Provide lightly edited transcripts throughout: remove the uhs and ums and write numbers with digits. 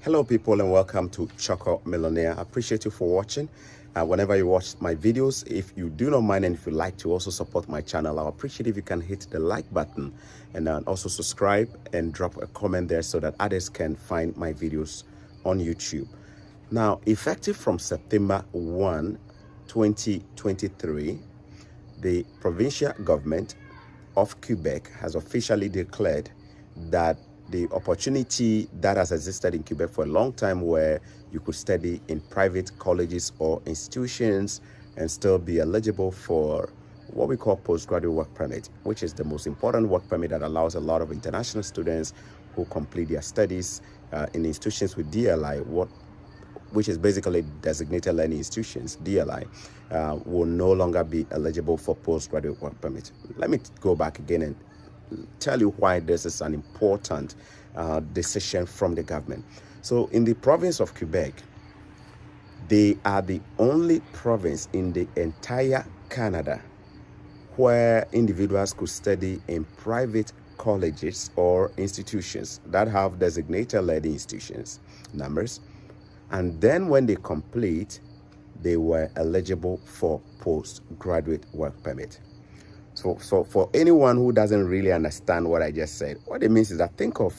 Hello people and welcome to Choco Millionaire. I appreciate you for watching. Whenever you watch my videos, if you do not mind and if you like to also support my channel, I'll appreciate if you can hit the like button and also subscribe and drop a comment there so that others can find my videos on YouTube. Now, effective from September 1, 2023, the provincial government of Quebec has officially declared that the opportunity that has existed in Quebec for a long time where you could study in private colleges or institutions and still be eligible for what we call postgraduate work permit, which is the most important work permit that allows a lot of international students who complete their studies in institutions with DLI, which is basically designated learning institutions, DLI, will no longer be eligible for postgraduate work permit. Let me go back again and tell you why this is an important decision from the government. So in the province of Quebec, they are the only province in the entire Canada where individuals could study in private colleges or institutions that have designated learning institutions numbers. And then when they complete, they were eligible for postgraduate work permit. So for anyone who doesn't really understand what I just said, what it means is that think of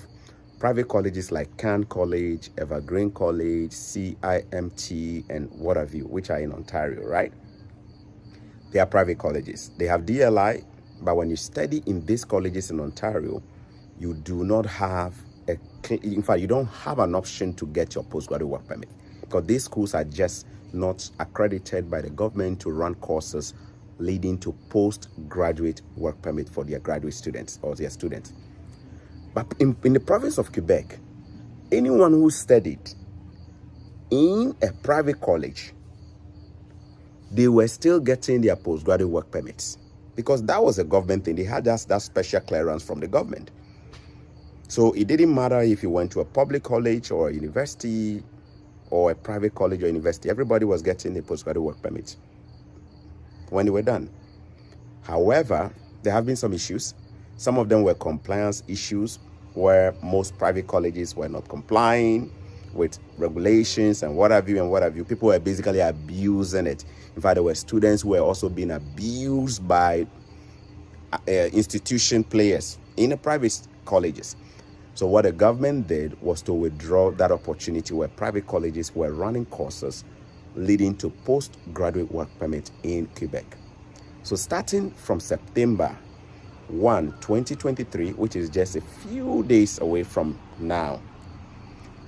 private colleges like Can College, Evergreen College, CIMT, and what have you, which are in Ontario, right? They are private colleges. They have DLI, but when you study in these colleges in Ontario, you do not have in fact, you don't have an option to get your postgraduate work permit because these schools are just not accredited by the government to run courses leading to postgraduate work permit for their graduate students or their students. But in the province of Quebec, anyone who studied in a private college, they were still getting their postgraduate work permits because that was a government thing. They had that special clearance from the government. So it didn't matter if you went to a public college or a university or a private college or university, everybody was getting a postgraduate work permit when they were done. However, there have been some issues. Some of them were compliance issues where most private colleges were not complying with regulations and what have you. People were basically abusing it. In fact, there were students who were also being abused by institution players in the private colleges. So what the government did was to withdraw that opportunity where private colleges were running courses leading to postgraduate work permit in Quebec. So starting from September 1, 2023, which is just a few days away from now,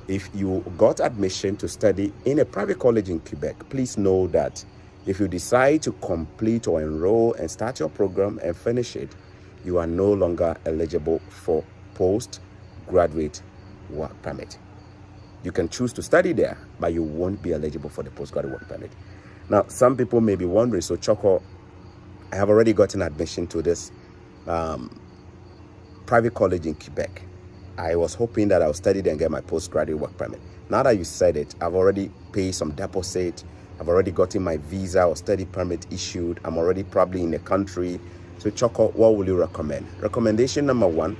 if you got admission to study in a private college in Quebec, please know that if you decide to complete or enroll and start your program and finish it, you are no longer eligible for postgraduate work permit. You can choose to study there, but you won't be eligible for the postgraduate work permit. Now, some people may be wondering, so Choco, I have already gotten admission to this private college in Quebec. I was hoping that I'll study there and get my postgraduate work permit. Now that you said it, I've already paid some deposit. I've already gotten my visa or study permit issued. I'm already probably in the country. So Choco, what will you recommend? Recommendation number one,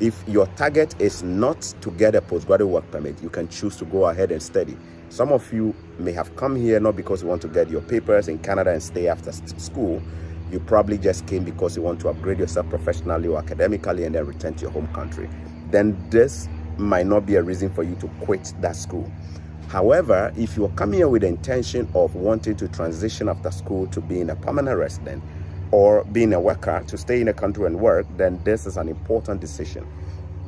if your target is not to get a postgraduate work permit, you can choose to go ahead and study. Some of you may have come here not because you want to get your papers in Canada and stay after school. You probably just came because you want to upgrade yourself professionally or academically and then return to your home country. Then this might not be a reason for you to quit that school. However, if you're coming here with the intention of wanting to transition after school to being a permanent resident, or being a worker to stay in a country and work, then this is an important decision.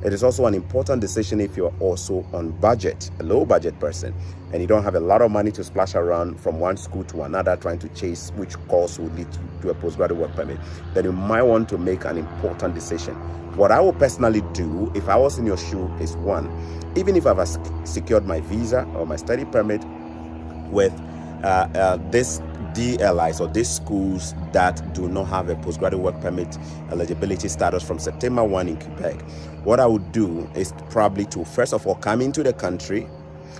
It is also an important decision if you're also on budget, a low budget person, and you don't have a lot of money to splash around from one school to another trying to chase which course will lead to a postgraduate work permit. Then you might want to make an important decision. What I would personally do if I was in your shoe is one, even if I've secured my visa or my study permit with this DLIs or these schools that do not have a postgraduate work permit eligibility status from September 1 in Quebec, what I would do is probably to first of all come into the country,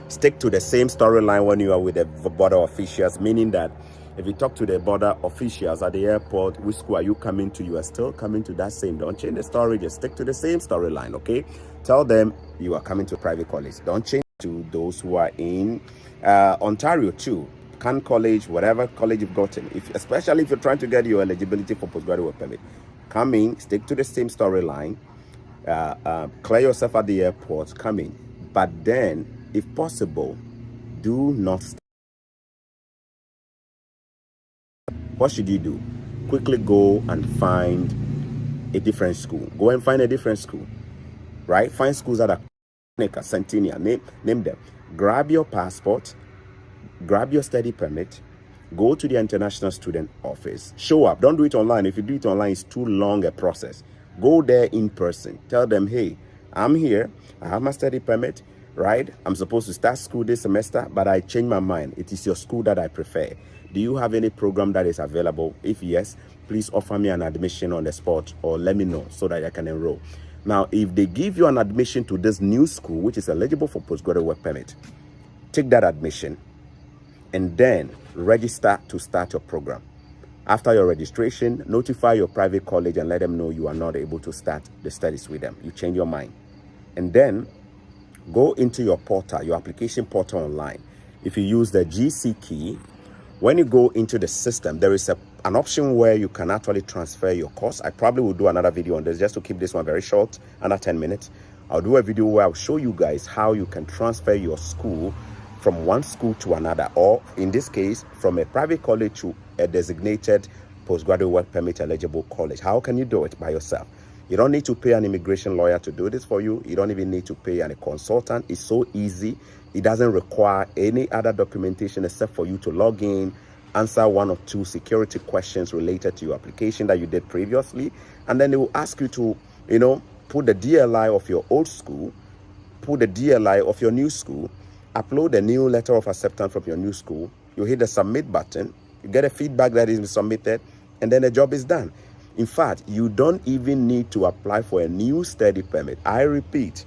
stick to the same storyline when you are with the border officials, meaning that if you talk to the border officials at the airport, which school are you coming to? You are still coming to that same. Don't change the story, just stick to the same storyline, okay? Tell them you are coming to a private college. Don't change. to those who are in Ontario too. Can College, whatever college you've gotten, especially if you're trying to get your eligibility for postgraduate work permit, come in, stick to the same storyline, clear yourself at the airport, come in. But then, if possible, do not stay. What should you do? Quickly go and find a different school. Go and find a different school, right? Find schools that are Centennial, name them. Grab your passport, grab your study permit, go to the international student office, show up. Don't do it online. If you do it online, it's too long a process. Go there in person. Tell them, hey, I'm here. I have my study permit, right? I'm supposed to start school this semester, but I changed my mind. It is your school that I prefer. Do you have any program that is available? If yes, please offer me an admission on the spot or let me know so that I can enroll. Now, if they give you an admission to this new school, which is eligible for postgraduate work permit, take that admission and then register to start your program. After your registration, notify your private college and let them know you are not able to start the studies with them. You change your mind. And then go into your portal, your application portal online. If you use the GC key, when you go into the system, there is an option where you can actually transfer your course. I probably will do another video on this just to keep this one very short, under 10 minutes. I'll do a video where I'll show you guys how you can transfer your school from one school to another, or in this case, from a private college to a designated postgraduate work permit eligible college. How can you do it by yourself? You don't need to pay an immigration lawyer to do this for you. You don't even need to pay a consultant. It's so easy. It doesn't require any other documentation except for you to log in, answer one or two security questions related to your application that you did previously, and then they will ask you to, put the DLI of your old school, put the DLI of your new school, upload a new letter of acceptance from your new school. You hit the submit button, you get a feedback that is submitted, and then the job is done. In fact, you don't even need to apply for a new study permit. I repeat,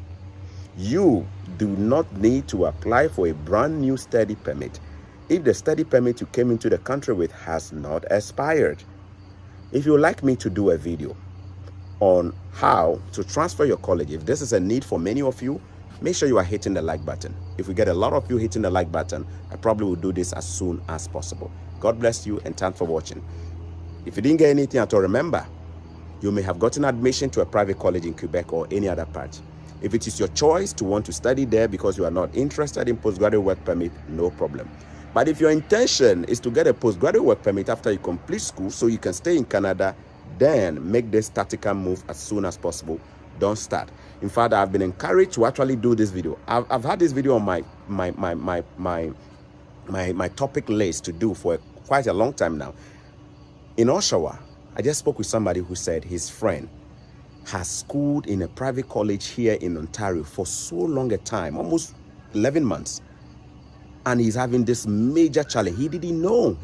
you do not need to apply for a brand new study permit if the study permit you came into the country with has not expired. If you would like me to do a video on how to transfer your college, if this is a need for many of you, make sure you are hitting the like button. If we get a lot of you hitting the like button, I probably will do this as soon as possible. God bless you and thanks for watching. If you didn't get anything at all, remember, you may have gotten admission to a private college in Quebec or any other part. If it is your choice to want to study there because you are not interested in postgraduate work permit, no problem. But if your intention is to get a postgraduate work permit after you complete school so you can stay in Canada, then make this tactical move as soon as possible. Don't start. In fact, I've been encouraged to actually do this video. I've had this video on my topic list to do for quite a long time now. In Oshawa, I just spoke with somebody who said his friend has schooled in a private college here in Ontario for so long a time, almost 11 months. And he's having this major challenge. He didn't know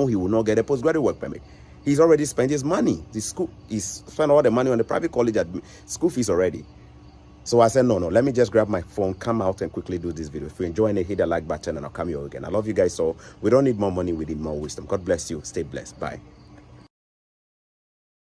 he would not get a postgraduate work permit. He's already spent his money. He's spent all the money on the private college school fees already. So I said, no, let me just grab my phone, come out and quickly do this video. If you're enjoying it, hit the like button and I'll come here again. I love you guys. So we don't need more money, we need more wisdom. God bless you. Stay blessed. Bye.